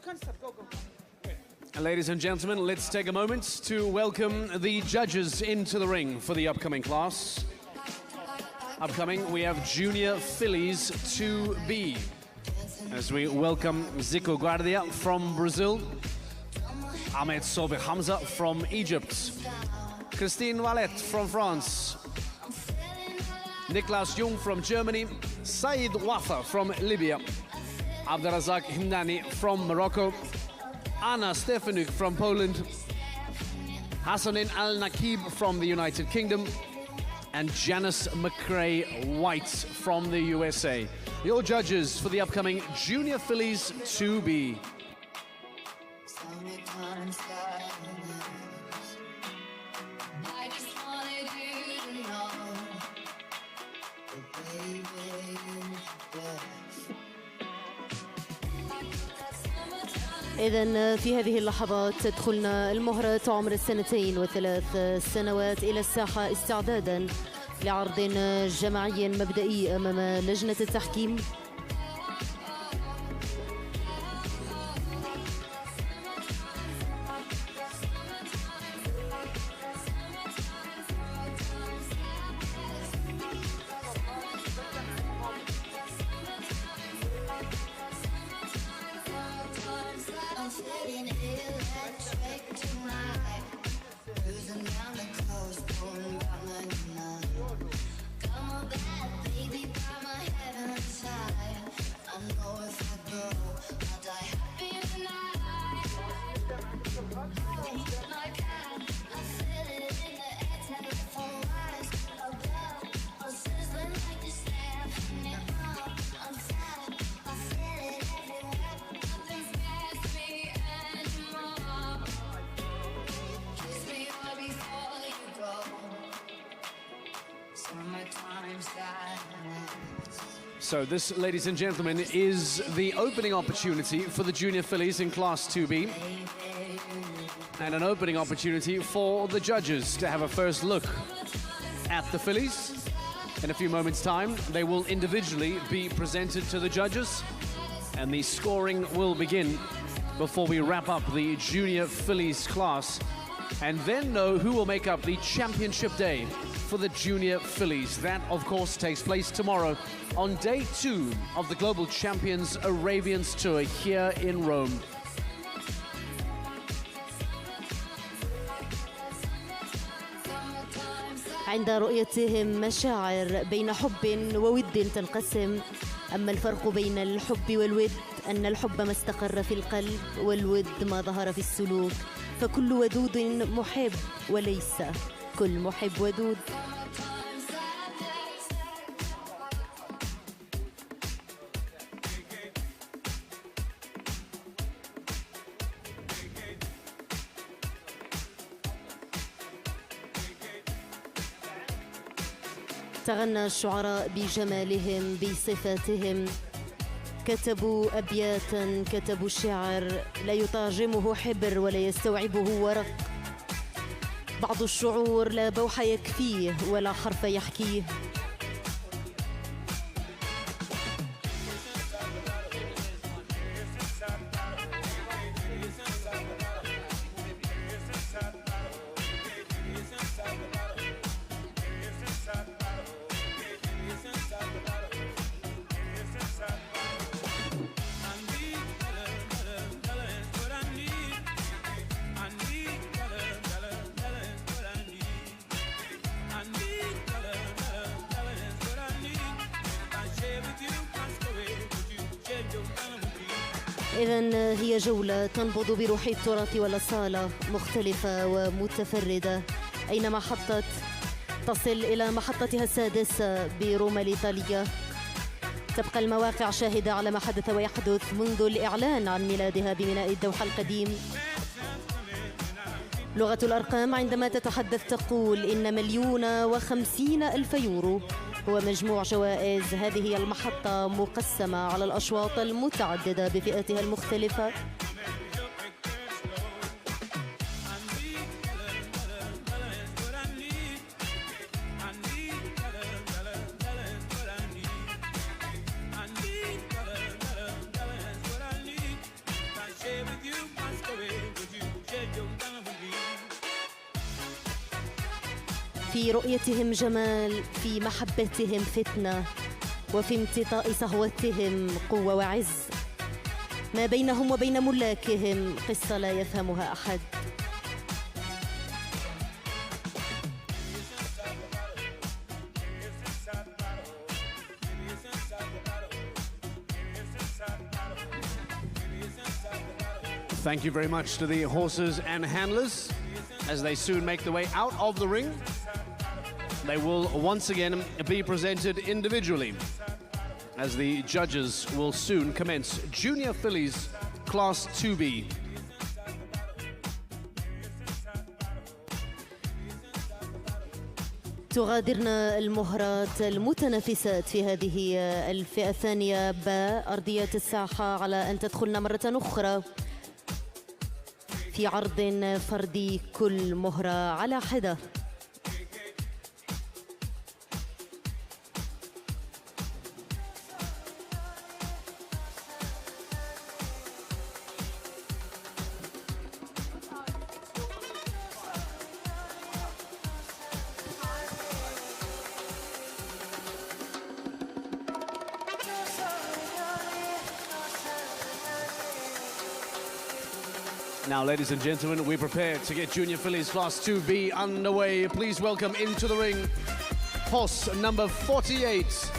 can start. Go. Ladies and gentlemen, let's take a moment to welcome the judges into the ring for the upcoming class. Upcoming, we have Junior Fillies 2B. As we welcome Zico Guardia from Brazil, Ahmed Sobe Hamza from Egypt, Christine Valette from France, Niklas Jung from Germany, Said Wafa from Libya, Abdelrazak Himdani from Morocco, Anna Stefanuk from Poland, Hassanin Al-Nakib from the United Kingdom, and Janice McCrae White from the USA. Your judges for the upcoming Junior Fillies 2B. إذن في هذه اللحظات تدخلنا المهرة عمر 2 و3 سنوات إلى الساحة استعدادا لعرض جماعي مبدئي أمام لجنة التحكيم. So this, ladies and gentlemen, is the opening opportunity for the Junior Fillies in Class 2B, and an opening opportunity for the judges to have a first look at the fillies. In a few moments' time, they will individually be presented to the judges, and the scoring will begin before we wrap up the Junior Fillies class, and then know who will make up the championship day for the Junior Fillies. That, of course, takes place tomorrow on day 2 of the Global Champions Arabians Tour here in Rome. عند رؤيتهم مشاعر بين حب وود تنقسم، أما الفرق بين الحب والود أن الحب ما استقر في القلب والود ما ظهر في السلوك، فكل ودود محب وليس كل محب ودود. تغنى الشعراء بجمالهم بصفاتهم، كتبوا أبياتا، كتبوا الشعر لا يترجمه حبر ولا يستوعبه ورق، بعض الشعور لا بوح يكفيه ولا حرف يحكيه. إذن هي جولة تنبض بروح التراث والأصالة، مختلفة ومتفردة، أينما حطت تصل إلى محطتها السادسة بروما الإيطالية. تبقى المواقع شاهدة على ما حدث ويحدث منذ الإعلان عن ميلادها بميناء الدوحة القديم. لغة الأرقام عندما تتحدث تقول إن 1,050,000 يورو هو مجموع جوائز هذه المحطة، مقسمة على الأشواط المتعددة بفئاتها المختلفة. في رؤيتهم جمال، في محبتهم فتنة، وفي امتطاء صهوتهم قوة وعز. ما بينهم وبين ملاكهم قصة لا يفهمها أحد. Thank you very much to the horses and handlers as they soon make their way out of the ring. They will once again be presented individually as the judges will soon commence Junior Fillies Class 2B. تغادرنا المهرات المتنافسات في هذه الفئة الثانية بأرضية الساحة على أن تدخلنا مرة أخرى في عرض فردي، كل مهرة على حدة. Now, ladies and gentlemen, we prepare to get Junior Fillies Class 2B underway. Please welcome into the ring horse number 48.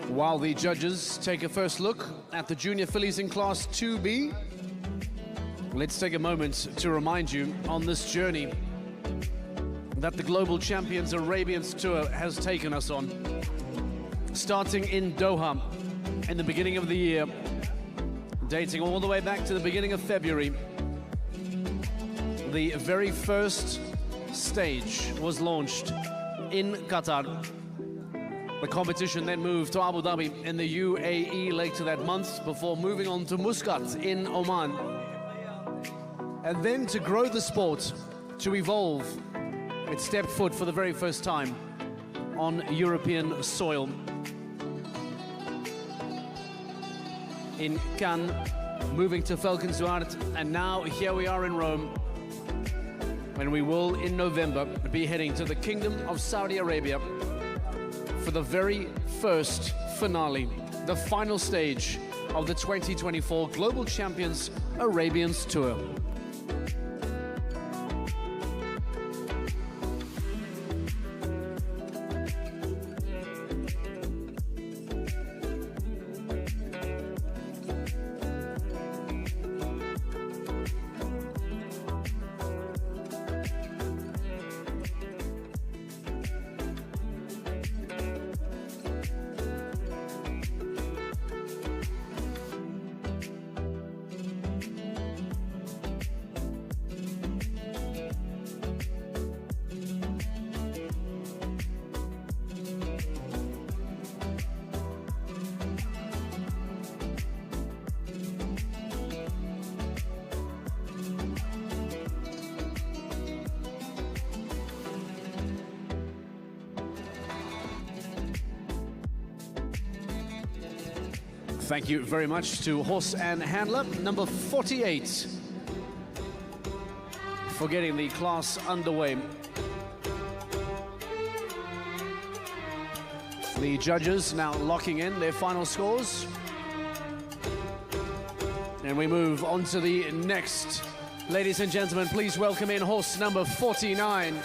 While the judges take a first look at the Junior Fillies in Class 2B, let's take a moment to remind you on this journey that the Global Champions Arabians Tour has taken us on. Starting in Doha in the beginning of the year, dating all the way back to the beginning of February, the very first stage was launched in Qatar. The competition then moved to Abu Dhabi in the UAE later that month before moving on to Muscat in Oman. And then to grow the sport, to evolve, it stepped foot for the very first time on European soil. In Cannes, moving to Falkenzuart, and now here we are in Rome, when we will in November be heading to the Kingdom of Saudi Arabia for the very first finale, the final stage of the 2024 Global Champions Arabians Tour. Thank you very much to horse and handler number 48 for getting the class underway. The judges now locking in their final scores. And we move on to the next. Ladies and gentlemen, please welcome in horse number 49.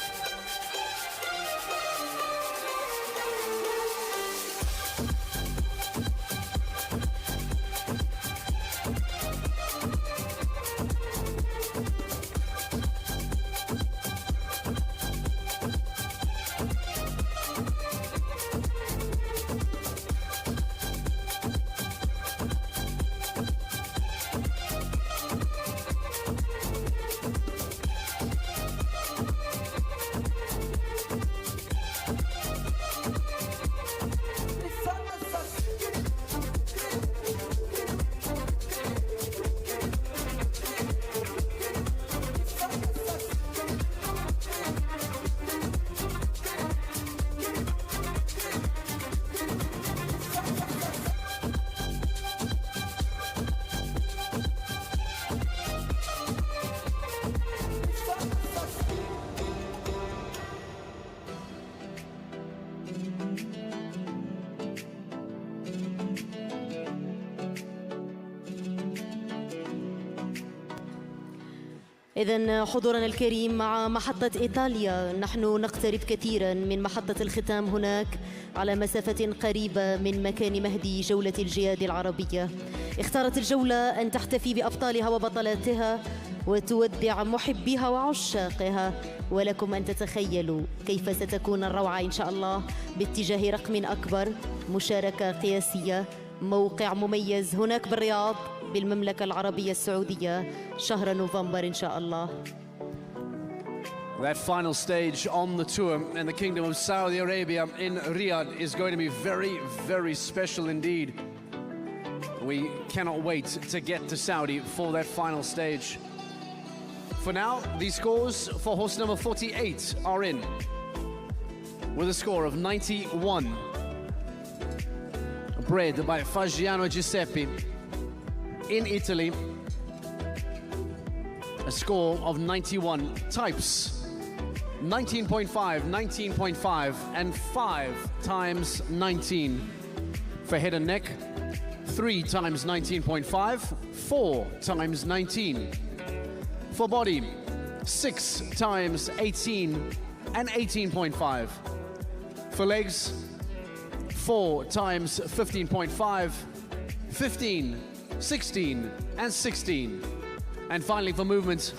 إذن حضورنا الكريم مع محطة إيطاليا، نحن نقترب كثيرا من محطة الختام هناك على مسافة قريبة من مكان مهدي جولة الجياد العربية. اختارت الجولة أن تحتفي بأبطالها وبطلاتها وتودع محبيها وعشاقها، ولكم أن تتخيلوا كيف ستكون الروعة إن شاء الله باتجاه رقم أكبر، مشاركة قياسية، موقع مميز هناك بالرياض بالمملكة العربية السعودية شهر نوفمبر إن شاء الله. That final stage on the tour in the Kingdom of Saudi Arabia in Riyadh is going to be very, very special indeed. We cannot wait to get to Saudi for that final stage. For now, the scores for horse number 48 are in with a score of 91. Bred by Fagiano Giuseppe in Italy, a score of 91. Types 19.5, 19.5 and 5 times 19. For head and neck, 3 times 19.5, 4 times 19. For body, 6 times 18 and 18.5. For legs, 4 times 15.5, 15, 16 and 16. And finally for movement,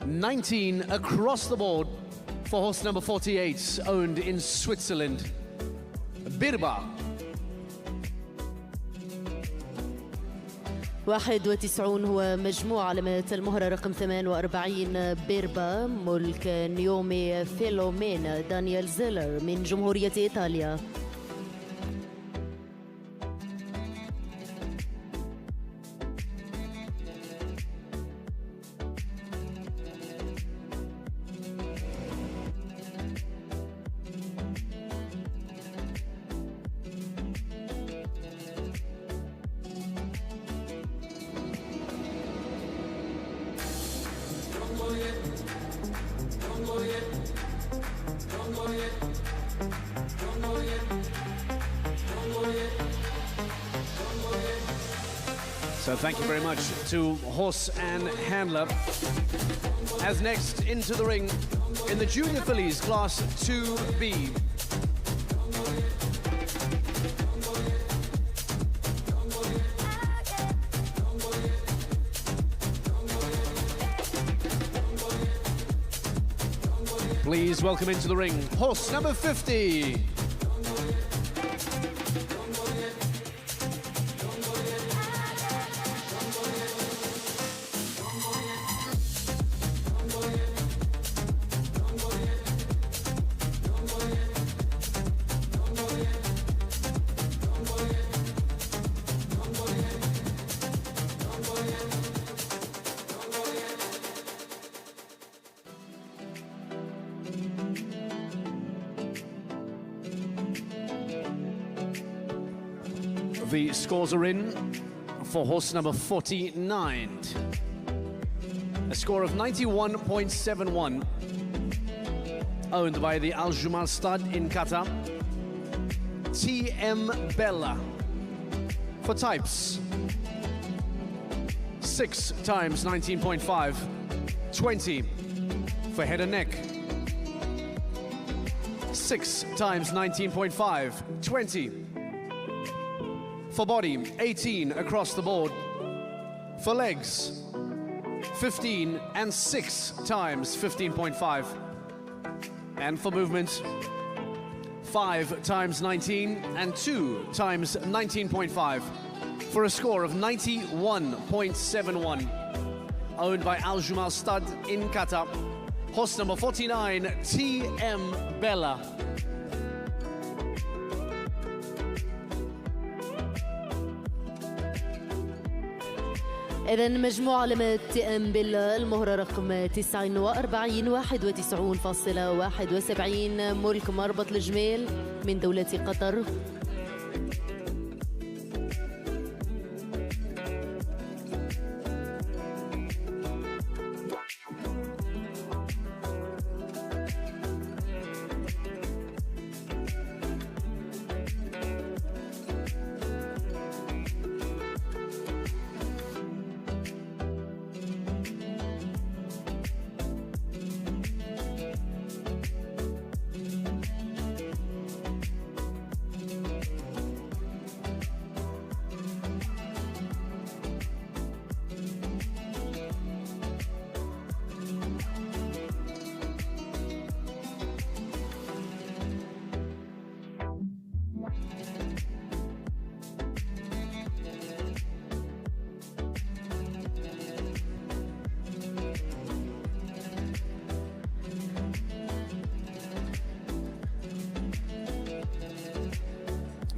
19 across the board for horse number 48, owned in Switzerland, Birba. 91 هو مجموع علامات المهرة رقم 48 بيربا ملك نيومي فيلومينا دانيال زيلر من جمهورية إيطاليا. So thank you very much to Horse and Handler. As next into the ring in the Junior Fillies Class 2B. Please welcome into the ring, horse number 50. The scores are in for horse number 49. A score of 91.71, owned by the Al Jumal stud in Qatar, TM Bella. For types, 6 times 19.5, 20. For head and neck, 6 times 19.5, 20. For body, 18 across the board. For legs, 15 and 6 times 15.5. And for movement, 5 times 19 and 2 times 19.5 for a score of 91.71. Owned by Al Jumal Stud in Qatar. Horse number 49, TM Bella. إذن مجموع علامات تئام بيلا المهرة رقم 49 91.71 ملك مربط الجمال من دولة قطر.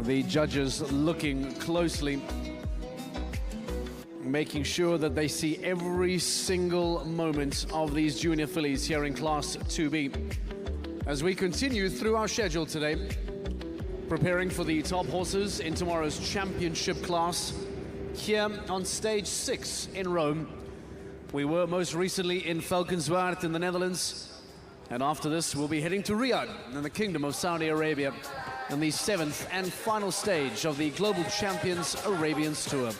The judges looking closely, making sure that they see every single moment of these junior fillies here in Class 2B. As we continue through our schedule today, preparing for the top horses in tomorrow's championship class here on stage 6 in Rome. We were most recently in Valkenswaard in the Netherlands, and after this we'll be heading to Riyadh in the Kingdom of Saudi Arabia in the 7th and final stage of the Global Champions Arabians Tour.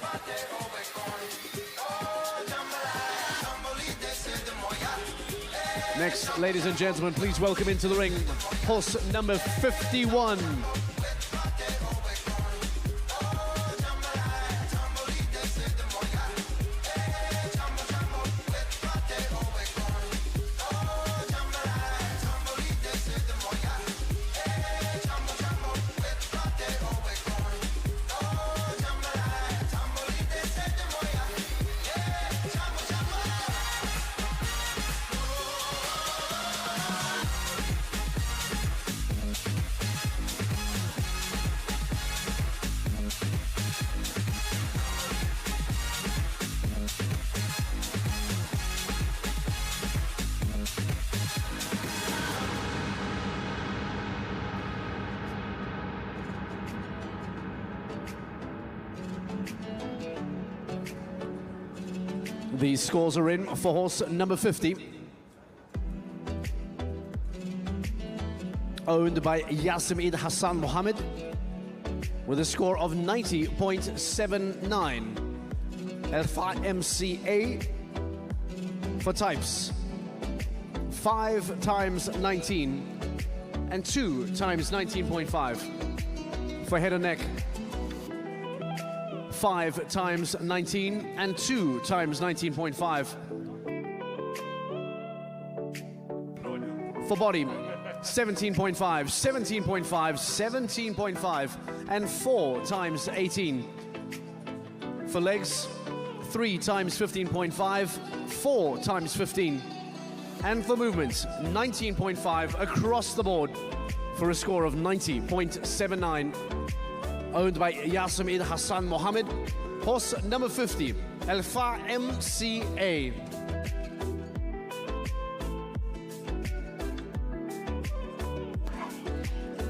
Next, ladies and gentlemen, please welcome into the ring horse number 51. The scores are in for horse number 50, owned by Yasim Hassan Mohammed, with a score of 90.79. Alpha MCA for types 5 times 19 and 2 times 19.5. For head and neck, 5 times 19 and 2 times 19.5. For body, 17.5, 17.5, 17.5, and 4 times 18. For legs, 3 times 15.5, 4 times 15. And for movements, 19.5 across the board for a score of 90.79. Owned by Yasim Hassan Mohammed, horse number 50, Alpha MCA.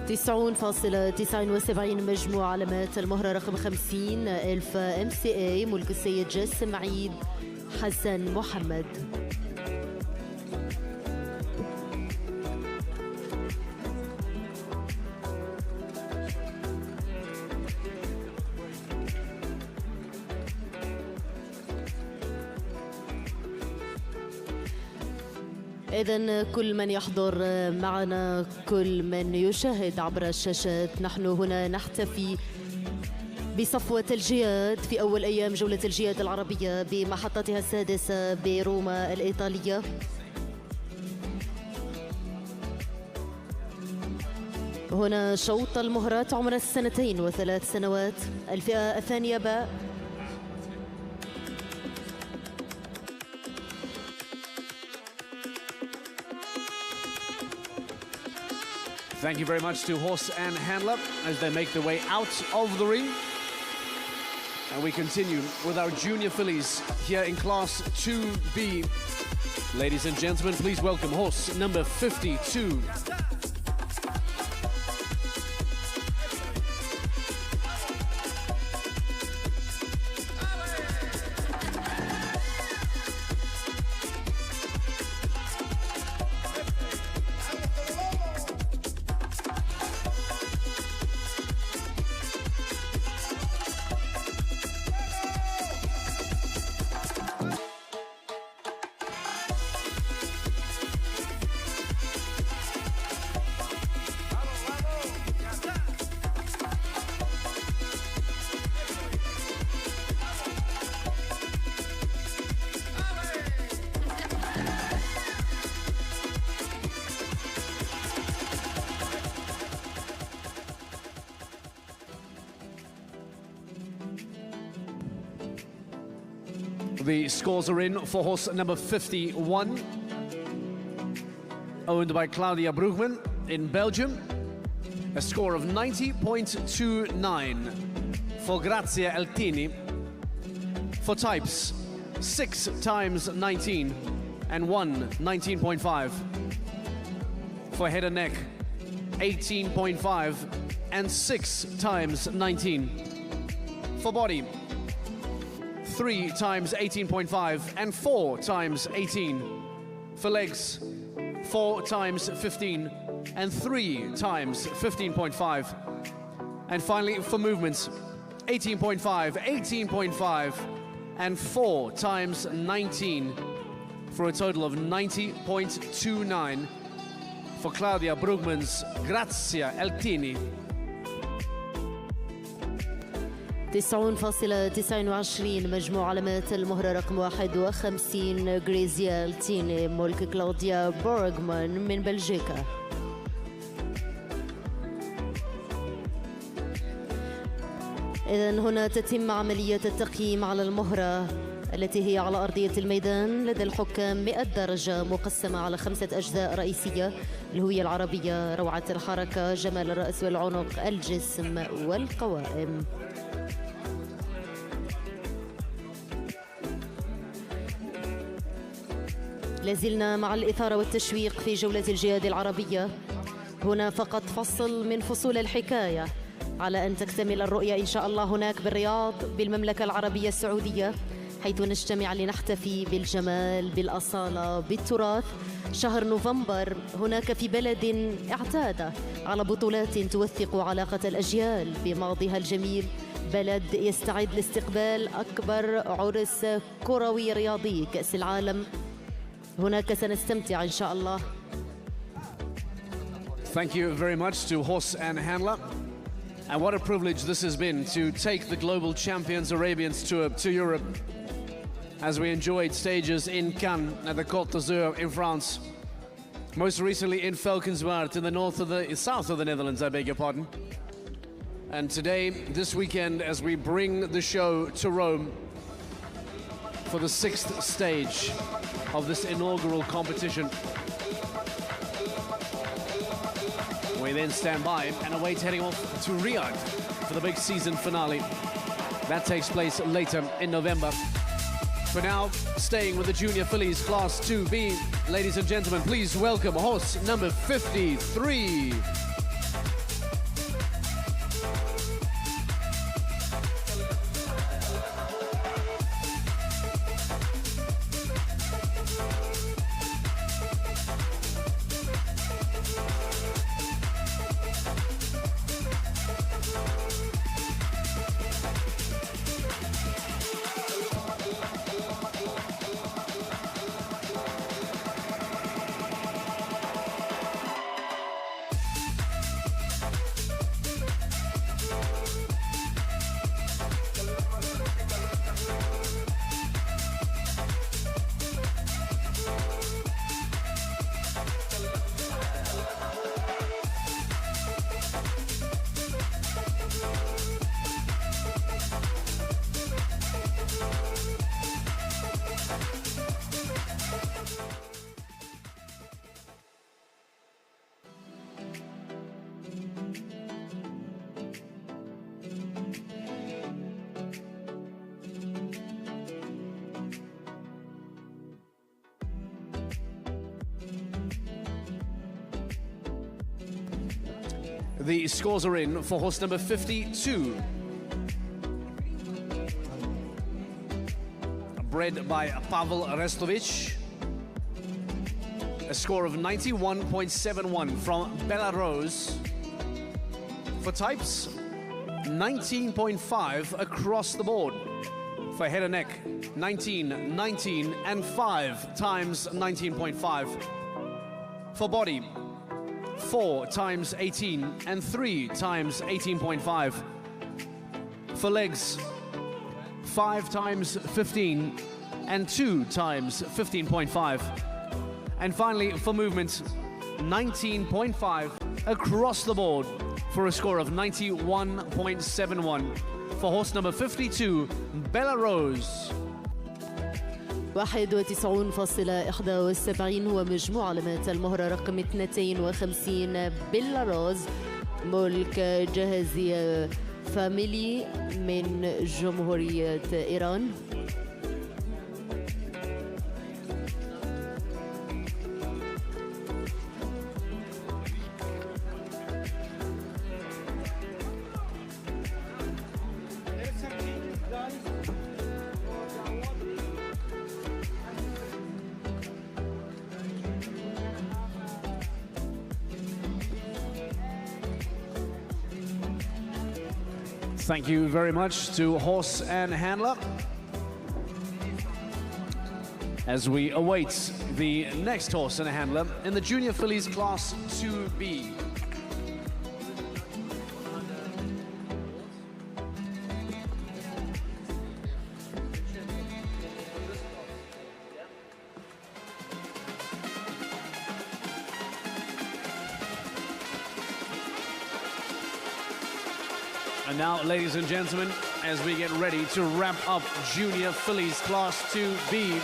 تسعون فاصلة 79 مجموع علامات المهرة رقم 50 ألفا MCA ملك السيد جاسم عيد حسن محمد. إذن كل من يحضر معنا، كل من يشاهد عبر الشاشات، نحن هنا نحتفي بصفوة الجياد في أول أيام جولة الجياد العربية بمحطتها السادسة بروما الإيطالية. هنا شوط المهرات عمر 2 و3 سنوات، الفئة الثانية باء. Thank you very much to horse and handler as they make their way out of the ring. And we continue with our junior fillies here in Class 2B. Ladies and gentlemen, please welcome horse number 52. The scores are in for horse number 51, owned by Claudia Brugman in Belgium. A score of 90.29 for Grazia Altini. For types, 6 times 19 and 1 19.5. For head and neck, 18.5 and 6 times 19. For body, 3 times 18.5 and 4 times 18. For legs, 4 times 15 and 3 times 15.5. And finally, for movements, 18.5, 18.5 and 4 times 19 for a total of 90.29 for Claudia Brugmans Grazia Altini. 9.29 مجموع علامات المهرة رقم 51 غريزيا التيني ملك كلاوديا بورغمان من بلجيكا. إذن هنا تتم عملية التقييم على المهرة التي هي على أرضية الميدان لدى الحكام 100 درجة مقسمة على 5 أجزاء رئيسية: الهوية العربية، روعة الحركة، جمال الرأس والعنق، الجسم والقوائم. لازلنا مع الإثارة والتشويق في جولة الجهاد العربية. هنا فقط فصل من فصول الحكاية على أن تكتمل الرؤية إن شاء الله هناك بالرياض بالمملكة العربية السعودية، حيث نجتمع لنحتفي بالجمال، بالأصالة، بالتراث. شهر نوفمبر هناك في بلد اعتاد على بطولات توثق علاقة الأجيال بماضيها الجميل، بلد يستعد لاستقبال أكبر عرس كروي رياضي كأس العالم. هناك سنستمتع إن شاء الله. Thank you very much to Horse and Handler. And what a privilege this has been to take the global champions Arabians tour to Europe as we enjoyed stages in Cannes at the Côte d'Azur in France. Most recently in Valkenswaard in the south of the Netherlands, I beg your pardon. And today, this weekend, as we bring the show to Rome for the 6th stage of this inaugural competition. We then stand by and await heading off to Riyadh for the big season finale. That takes place later in November. For now, staying with the Junior Fillies Class 2B, ladies and gentlemen, please welcome horse number 53. The scores are in for horse number 52. Bred by Pavel Restovic. A score of 91.71 from Belarus. For types, 19.5 across the board. For head and neck, 19, 19 and 5 times 19.5. For body, 4 times 18 and 3 times 18.5. For legs, 5 times 15 and 2 times 15.5. And finally, for movement, 19.5 across the board for a score of 91.71 for horse number 52, Belarus. 91.71 هو مجموع علامات المهرة رقم 52 بيلاروز ملك جهازية فاميلي من جمهورية إيران. Thank you very much to horse and handler as we await the next horse and handler in the Junior Fillies Class 2B. And now, ladies and gentlemen, as we get ready to wrap up Junior Fillies Class 2B,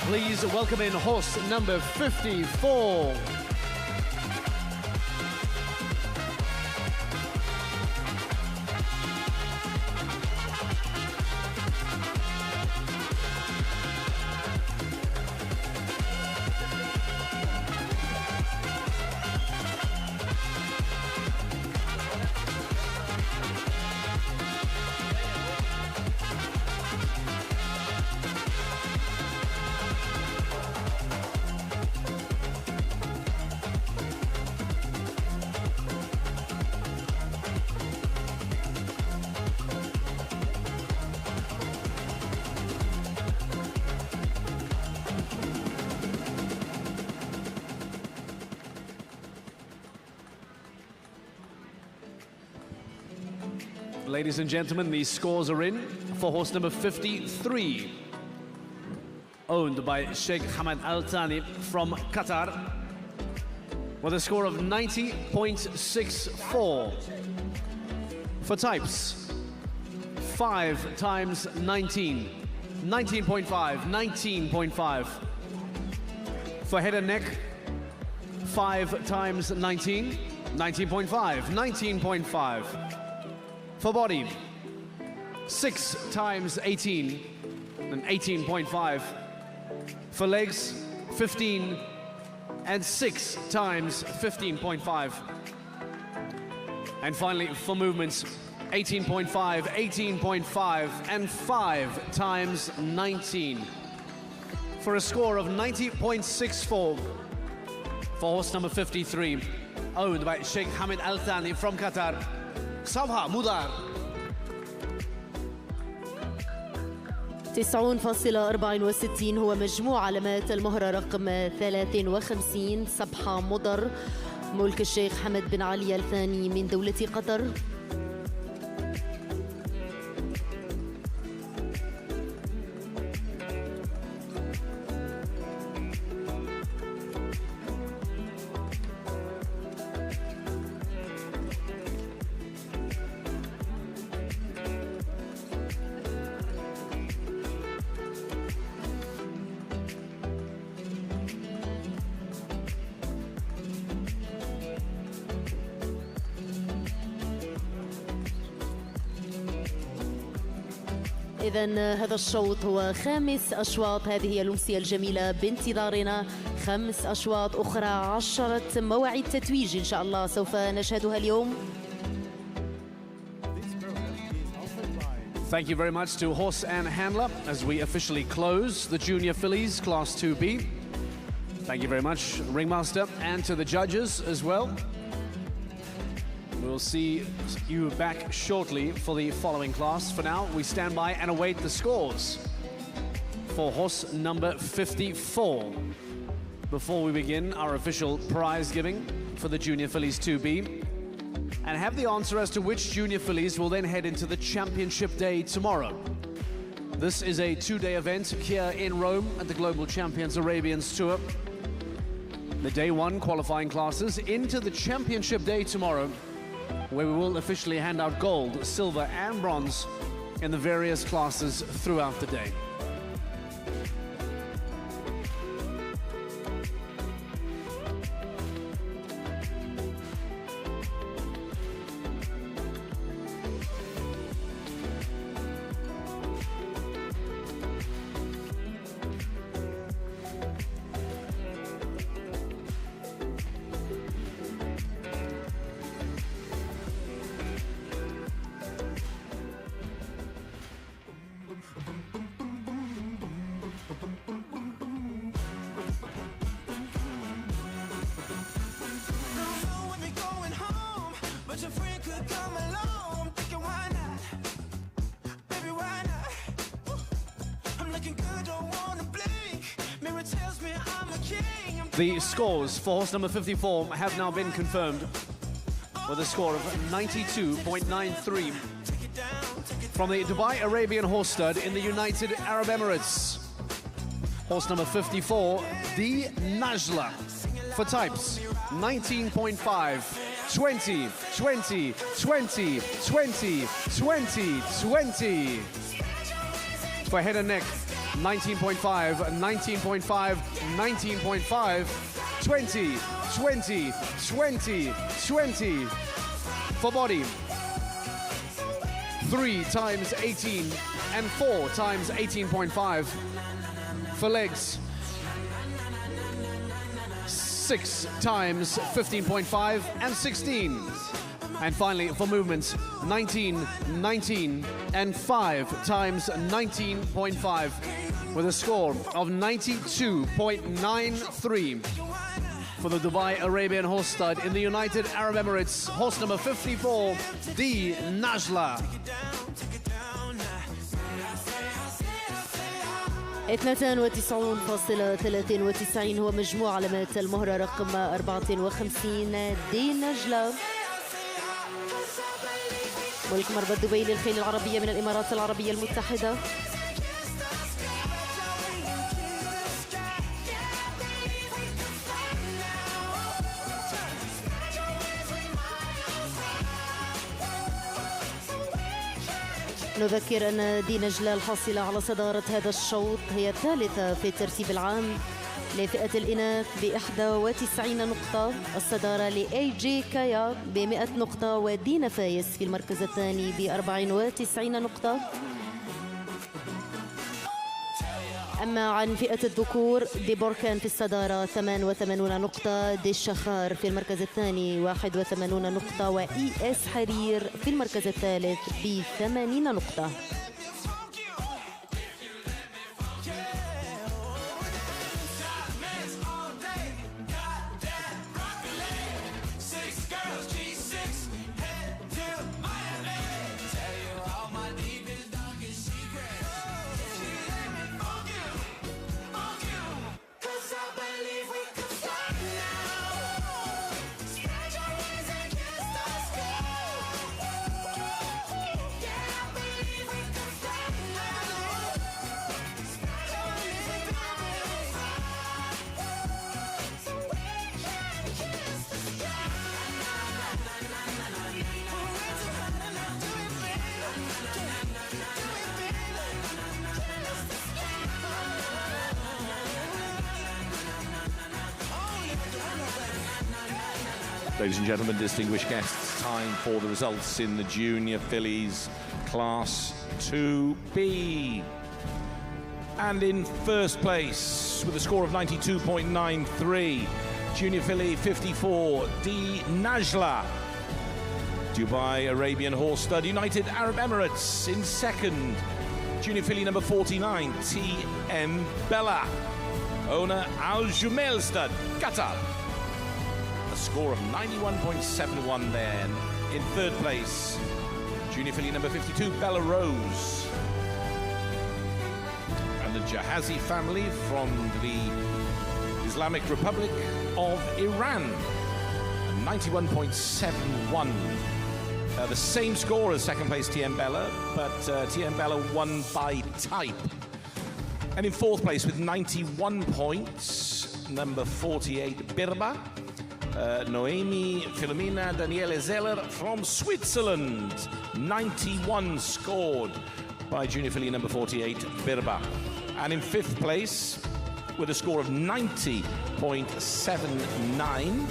please welcome in horse number 54. Ladies and gentlemen, the scores are in for horse number 53, owned by Sheikh Hamad Al Thani from Qatar, with a score of 90.64. For types, 5 times 19, 19.5, 19.5. For head and neck, 5 times 19, 19.5, 19.5. For body, 6 times 18, and 18.5. For legs, 15, and 6 times 15.5. And finally, for movements, 18.5, 18.5, and 5 times 19. For a score of 90.64 for horse number 53, owned by Sheikh Hamad Al Thani from Qatar. صبها مدار 90.64 هو مجموع علامات المهرة رقم 53. صبحة مضر ملك الشيخ حمد بن علي الثاني من دولة قطر. إذن هذا الشوط هو 5 أشواط. هذه هي الأمسية الجميلة بانتظارنا 5 أشواط أخرى. 10 مواعيد تتويج إن شاء الله سوف نشهدها اليوم. Thank you very much to horse and handler as we officially close the Junior Fillies Class 2B. Thank you very much, Ringmaster, and to the judges as well. We'll see you back shortly for the following class. For now, we stand by and await the scores for horse number 54 before we begin our official prize giving for the Junior Fillies 2B and have the answer as to which Junior Fillies will then head into the championship day tomorrow. This is a 2-day event here in Rome at the Global Champions Arabians Tour. The day 1 qualifying classes into the championship day tomorrow, where we will officially hand out gold, silver and bronze in the various classes throughout the day. a friend could come along, I'm thinking why not? Baby, why not? I'm looking good, don't wanna blink. Mirror tells me I'm a king. The scores for horse number 54 have now been confirmed with a score of 92.93 from the Dubai Arabian Horse Stud in the United Arab Emirates. Horse number 54, the Najla, for types 19.5, 20, 20, 20, 20, 20, 20. For head and neck, 19.5, 19.5, 19.5, 20, 20, 20, 20. For body, 3 times 18 and 4 times 18.5. For legs, 6 times 15.5 and 16. And finally, for movements, 19, 19 and 5 times 19.5 with a score of 92.93 for the Dubai Arabian Horse Stud in the United Arab Emirates. Horse number 54, the Najla. 92.93 هو مجموع علامات المهرة رقم 54 دي نجلة. ملك مربط دبي للخيل العربية من الإمارات العربية المتحدة. نذكر أن دي نجلة الحاصلة على صدارة هذا الشوط هي الثالثة في الترتيب العام لفئة الإناث ب91 نقطة. الصدارة لأي جي كايا ب100 نقطة ودينا فايز في المركز الثاني ب94 نقطة. أما عن فئة الذكور دي بوركان في الصدارة 88 نقطة، دي الشخار في المركز الثاني 81 نقطة، وإي إس حرير في المركز الثالث ب80 نقطة. Ladies and gentlemen, distinguished guests, time for the results in the Junior Fillies Class 2B. And in first place, with a score of 92.93, Junior Filly 54, D. Najla. Dubai Arabian Horse Stud, United Arab Emirates. In second, Junior Filly number 49, T.M. Bella. Owner Al Jumail Stud, Qatar. A score of 91.71 there. In third place, Junior Filly number 52, Bella Rose. And the Jahazi family from the Islamic Republic of Iran, 91.71. The same score as second place TM Bella, but TM Bella won by type. And in fourth place with 91 points, number 48 Birba. Noemi Filomena Daniele Zeller from Switzerland, 91 scored by Junior Filly number 48 Birba. And in fifth place with a score of 90.79,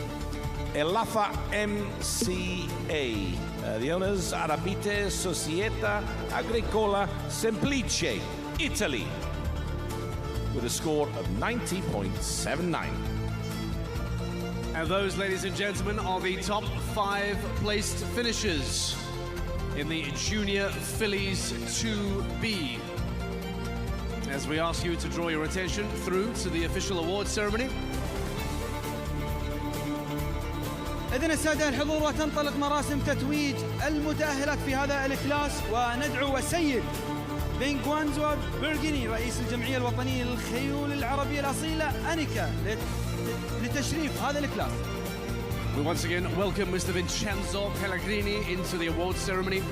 Elafa MCA. The owners Arabite Società Agricola Semplice, Italy, with a score of 90.79. And those, ladies and gentlemen, are the top 5 placed finishers in the Junior Fillies 2B. As we ask you to draw your attention through to the official award ceremony. إذن السادة الحضور وتنطلق مراسم تتويج المتأهلات في هذا الكلاس، وندعو السيد بينغوانزوا بيرغيني رئيس الجمعية الوطنية للخيول العربية الأصيلة أنيكا لتشريف هذا الكلاس. We once again welcome Mr. Vincenzo Pellegrini into the awards ceremony,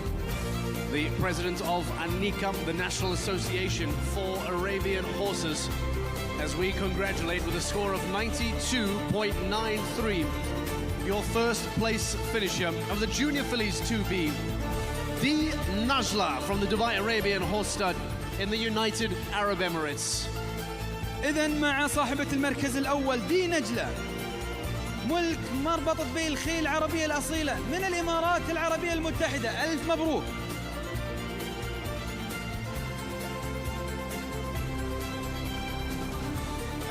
the president of ANICA, the National Association for Arabian Horses, as we congratulate with a score of 92.93 your first place finisher of the Junior Fillies 2B, Di Najla from the Dubai Arabian Horse Stud in the United Arab Emirates. إذن مع صاحبة المركز الأول دي نجلة ملك مربط دبي الخيل العربية الأصيلة من الإمارات العربية المتحدة. ألف مبروك.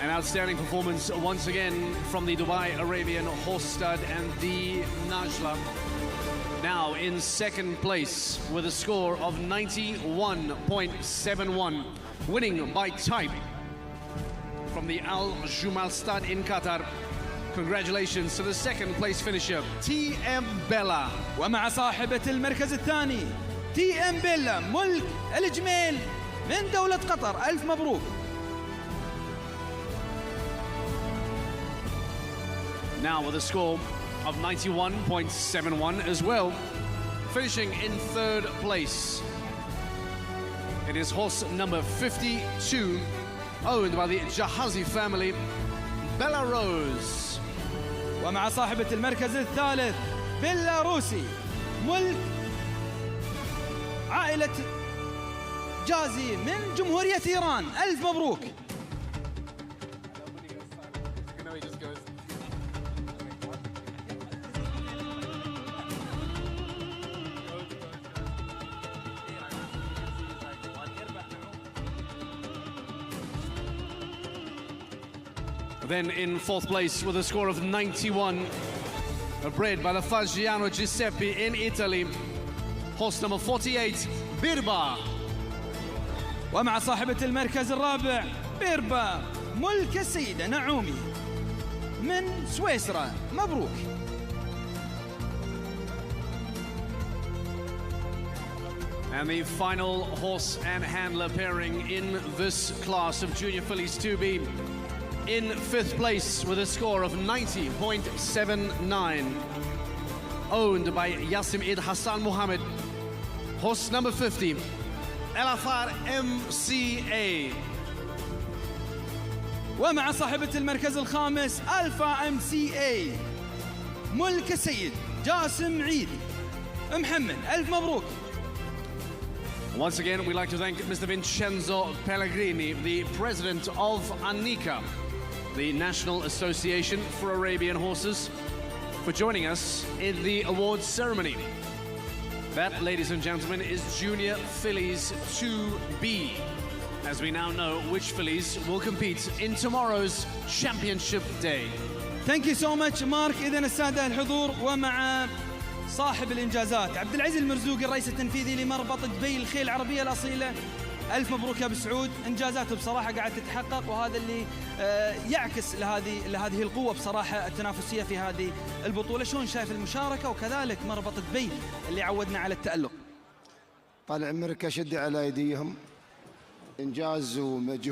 An outstanding performance once again from the Dubai Arabian Horse Stud and Di Najla. Now in second place with a score of 91.71, winning by type from the Al Jumal Stud in Qatar. Congratulations to the second place finisher, TM Bella. ومع صاحبة المركز الثاني TM Bella ملك الجميل من دولة قطر. ألف مبروك. Now with a score of 91.71 as well, finishing in third place. It is horse number 52, owned by the Jahazi family, Bella Rose. ومع صاحبة المركز الثالث بيلاروسي ملك عائلة جازي من جمهورية إيران. ألف مبروك. Then in fourth place with a score of 91, bred by the Faggiano Giuseppe in Italy, horse number 48, Birba. ومع صاحبة المركز الرابع بيربا ملك السيدة نعومي من سويسرا. مبروك. And the final horse and handler pairing in this class of Junior Fillies 2B. In fifth place with a score of 90.79, owned by Yassim Id Hassan Mohammed, horse number 50, El Afar MCA. ومع صاحبة المركز الخامس ألفا MCA ملك السيد جاسم عيدي محمد. ألف مبروك. Once again, we'd like to thank Mr. Vincenzo Pellegrini, the president of ANICA, the National Association for Arabian Horses, for joining us in the awards ceremony. That, ladies and gentlemen, is Junior Fillies 2B, as we now know which fillies will compete in tomorrow's championship day. Thank you so much, Mark. إذن السادة الحضور ومع صاحب الإنجازات عبد العزيز المرزوقي الرئيس التنفيذي لمربط دبي الخيل العربية الأصيلة. ألف مبروك يا أبو سعود. إنجازاته بصراحة قاعد تتحقق، وهذا اللي يعكس لهذه القوة بصراحة التنافسية في هذه البطولة. شلون شايف المشاركة وكذلك مربط دبي اللي عودنا على التألق؟ طال عمرك أشد على أيديهم، إنجاز ومجهود.